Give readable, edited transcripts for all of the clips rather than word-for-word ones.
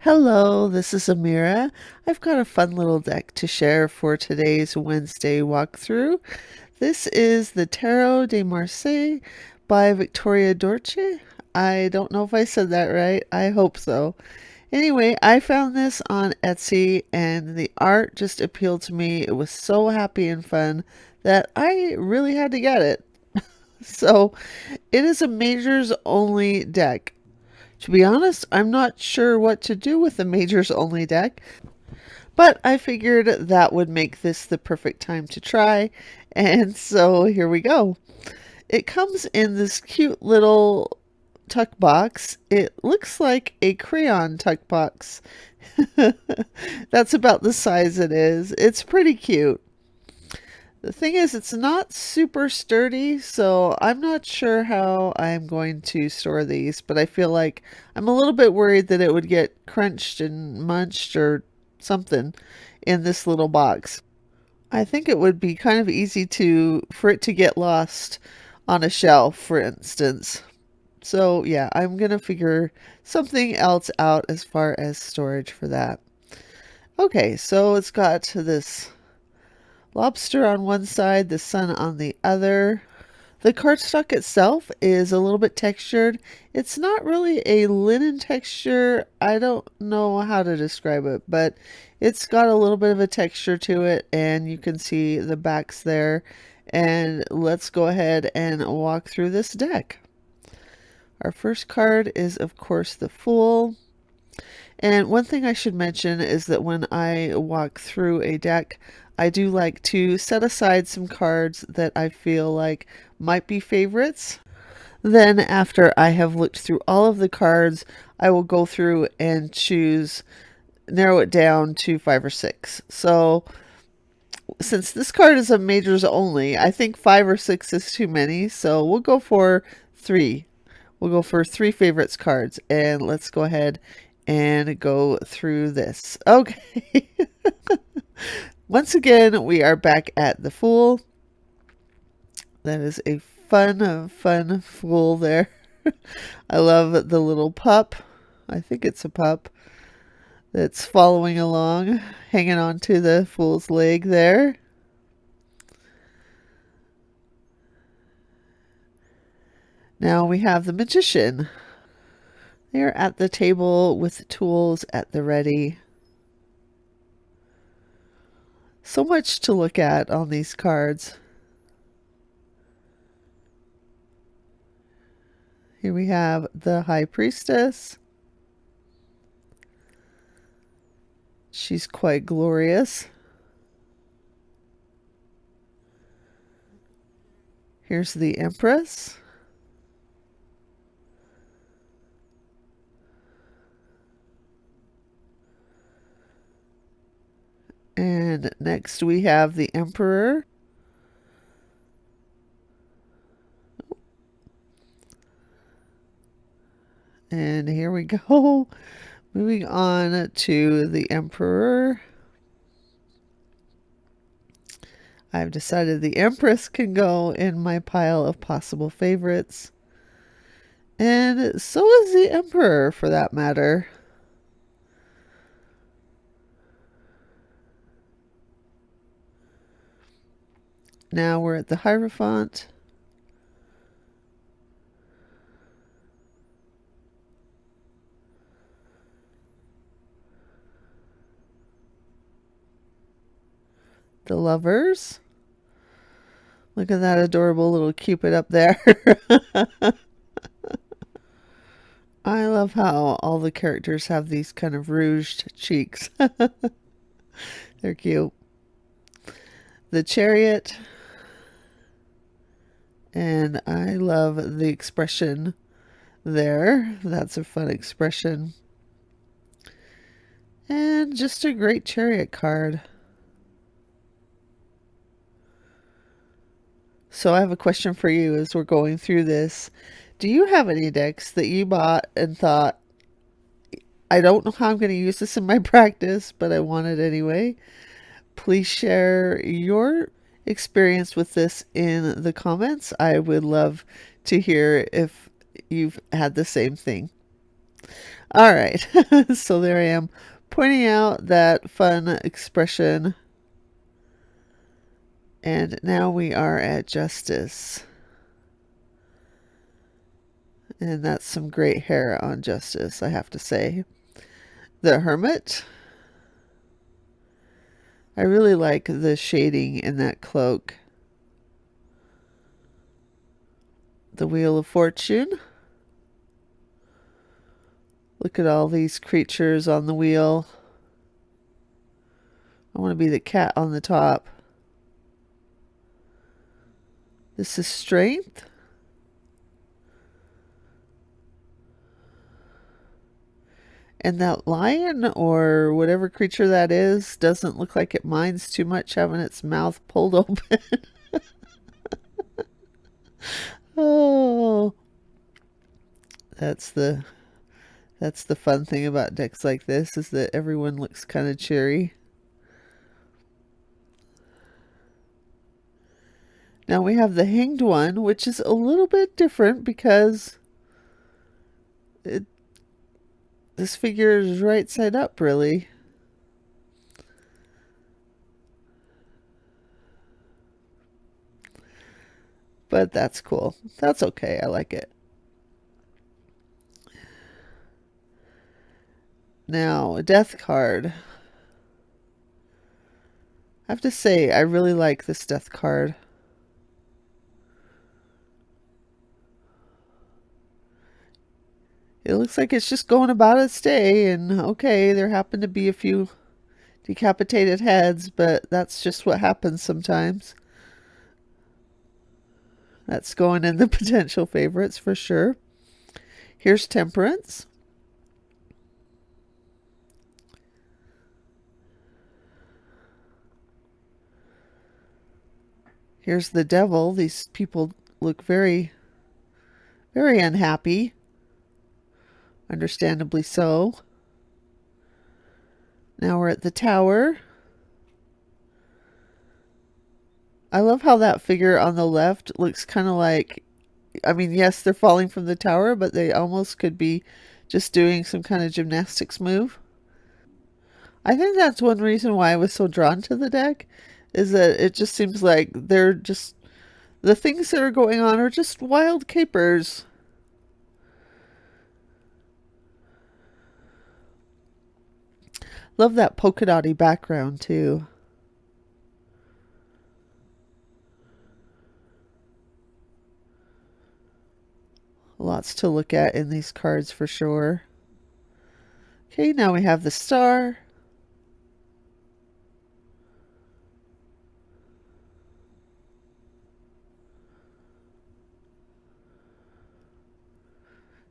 Hello, this is Amira. I've got a fun little deck to share for today's Wednesday walkthrough. This is the Tarot de Marseille by Victoria Dorce. I don't know if I said that right. I hope so. Anyway, I found this on Etsy and the art just appealed to me. It was so happy and fun that I really had to get it. So it is a majors only deck. To be honest, I'm not sure what to do with the majors only deck, but I figured that would make this the perfect time to try, and so here we go. It comes in this cute little tuck box. It looks like a crayon tuck box. That's about the size it is. It's pretty cute. The thing is, it's not super sturdy, so I'm not sure how I'm going to store these, but I feel like I'm a little bit worried that it would get crunched and munched or something in this little box. I think it would be kind of easy for it to get lost on a shelf, for instance. So yeah, I'm gonna figure something else out as far as storage for that. Okay, so it's got this lobster on one side, the sun on the other. The cardstock itself is a little bit textured. It's not really a linen texture. I don't know how to describe it, but it's got a little bit of a texture to it, and you can see the backs there. And let's go ahead and walk through this deck. Our first card is, of course, the Fool. And one thing I should mention is that when I walk through a deck, I do like to set aside some cards that I feel like might be favorites. Then after I have looked through all of the cards, I will go through and narrow it down to 5 or 6. So since this card is a majors only, I think 5 or 6 is too many. So we'll go for 3. We'll go for 3 favorites cards, and let's go ahead and go through this. Okay. Once again, we are back at the Fool. That is a fun Fool there. I love the little pup. I think it's a pup that's following along, hanging on to the Fool's leg there. Now we have the Magician. They're at the table with tools at the ready. So much to look at on these cards. Here we have the High Priestess. She's quite glorious. Here's the Empress. And next we have the Emperor. And here we go. Moving on to the Emperor. I've decided the Empress can go in my pile of possible favorites. And so is the Emperor, for that matter. Now we're at the Hierophant. The Lovers. Look at that adorable little Cupid up there. I love how all the characters have these kind of rouged cheeks. They're cute. The Chariot. And I love the expression there. That's a fun expression. And just a great Chariot card. So I have a question for you as we're going through this. Do you have any decks that you bought and thought, I don't know how I'm going to use this in my practice, but I want it anyway? Please share your experience with this in the comments. I would love to hear if you've had the same thing. All right. So there I am pointing out that fun expression. And now we are at Justice. And that's some great hair on Justice, I have to say. The Hermit. I really like the shading in that cloak. The Wheel of Fortune. Look at all these creatures on the wheel. I want to be the cat on the top. This is Strength. And that lion, or whatever creature that is, doesn't look like it minds too much having its mouth pulled open. Oh, that's the fun thing about decks like this, is that everyone looks kind of cheery. Now we have the Hanged One, which is a little bit different because this figure is right side up, really. But that's cool. That's okay. I like it. Now, a death card. I have to say, I really like this death card. It looks like it's just going about its day, and okay, there happen to be a few decapitated heads, but that's just what happens sometimes. That's going in the potential favorites for sure. Here's Temperance. Here's the Devil. These people look very, very unhappy. Understandably so. Now we're at the Tower. I love how that figure on the left looks kind of like, I mean, yes, they're falling from the tower, but they almost could be just doing some kind of gymnastics move. I think that's one reason why I was so drawn to the deck, is that it just seems like they're just, the things that are going on are just wild capers. Love that polka dotty background too. Lots to look at in these cards for sure. Okay, now we have the Star.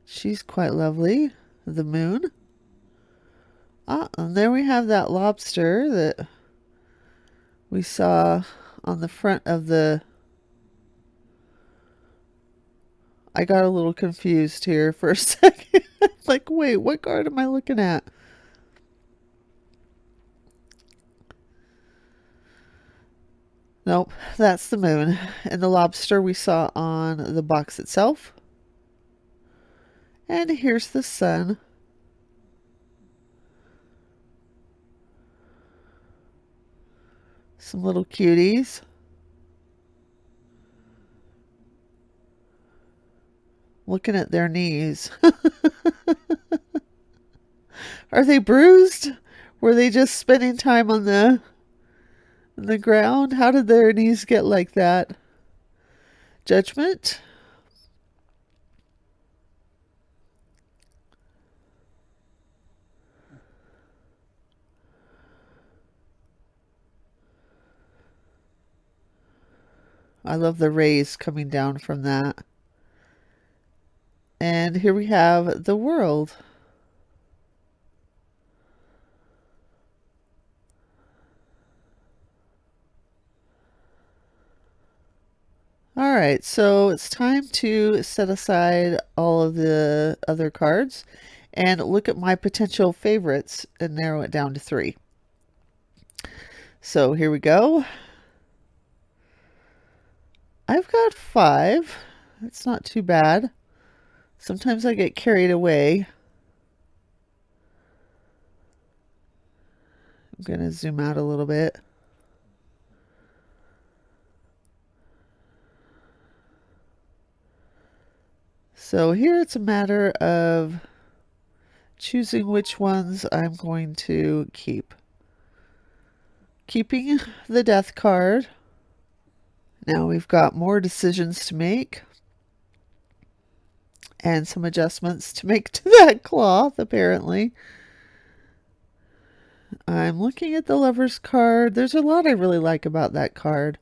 She's quite lovely. The Moon. Ah, and there we have that lobster that we saw on the front of the... I got a little confused here for a second. Like, wait, what card am I looking at? Nope, that's the Moon. And the lobster we saw on the box itself. And here's the Sun. Some little cuties. Looking at their knees. Are they bruised? Were they just spending time on the ground? How did their knees get like that? Judgment. I love the rays coming down from that. And here we have the World. All right, so it's time to set aside all of the other cards and look at my potential favorites and narrow it down to 3. So here we go. I've got 5. That's not too bad. Sometimes I get carried away. I'm going to zoom out a little bit. So here it's a matter of choosing which ones I'm going to keep. Keeping the death card. Now we've got more decisions to make and some adjustments to make to that cloth, apparently. I'm looking at the Lover's card. There's a lot I really like about that card.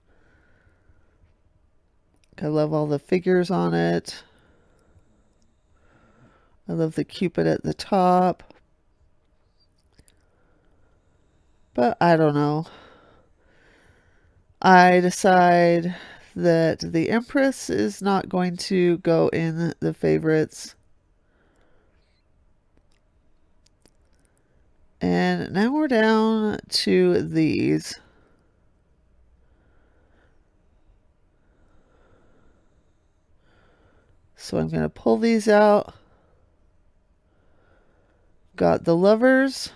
I love all the figures on it. I love the Cupid at the top. But I don't know. I decide that the Empress is not going to go in the favorites. And now we're down to these. So I'm going to pull these out. Got the Lovers,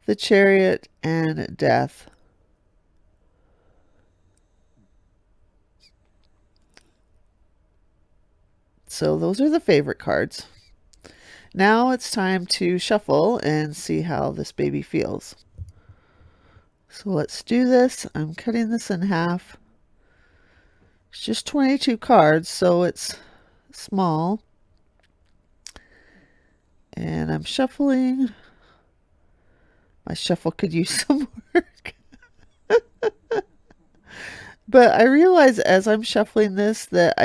the Chariot, and Death. So those are the favorite cards. Now it's time to shuffle and see how this baby feels. So let's do this. I'm cutting this in half. It's just 22 cards, so it's small. And I'm shuffling. My shuffle could use some work. But I realize as I'm shuffling this that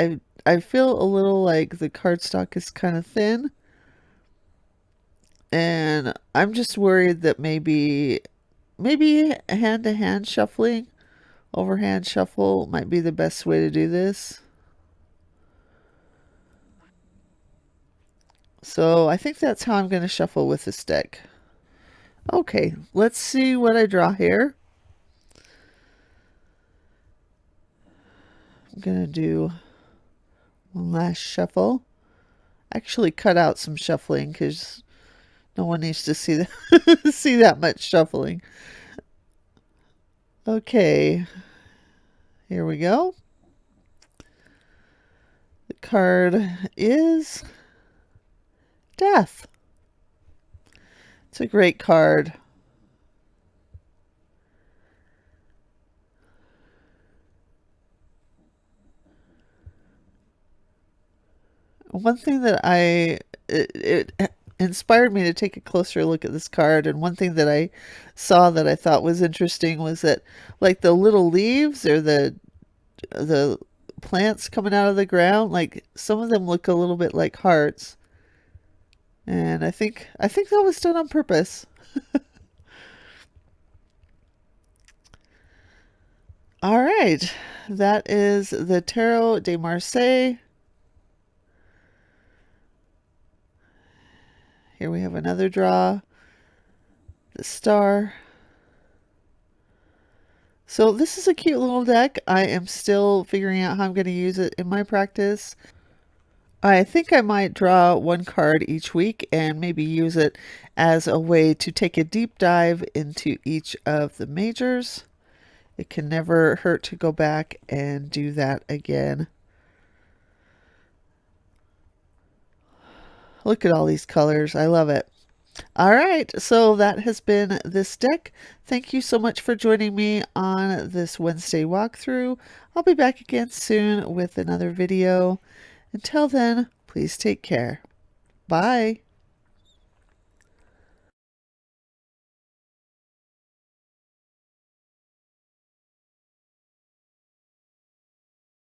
I feel a little like the cardstock is kind of thin. And I'm just worried that maybe hand-to-hand shuffling, overhand shuffle might be the best way to do this. So I think that's how I'm going to shuffle with this deck. Okay, let's see what I draw here. I'm going to do one last shuffle. Actually cut out some shuffling because no one needs to see that, see that much shuffling. Okay, here we go. The card is Death. It's a great card. One thing that it inspired me to take a closer look at this card, and one thing that I saw that I thought was interesting was that like the little leaves or the plants coming out of the ground, like some of them look a little bit like hearts. And I think that was done on purpose. All right, that is the Tarot de Marseille. Here we have another draw, the star. So this is a cute little deck. I am still figuring out how I'm going to use it in my practice. I think I might draw one card each week and maybe use it as a way to take a deep dive into each of the majors. It can never hurt to go back and do that again. Look at all these colors. I love it. All right, so that has been this deck. Thank you so much for joining me on this Wednesday walkthrough. I'll be back again soon with another video. Until then, please take care. Bye.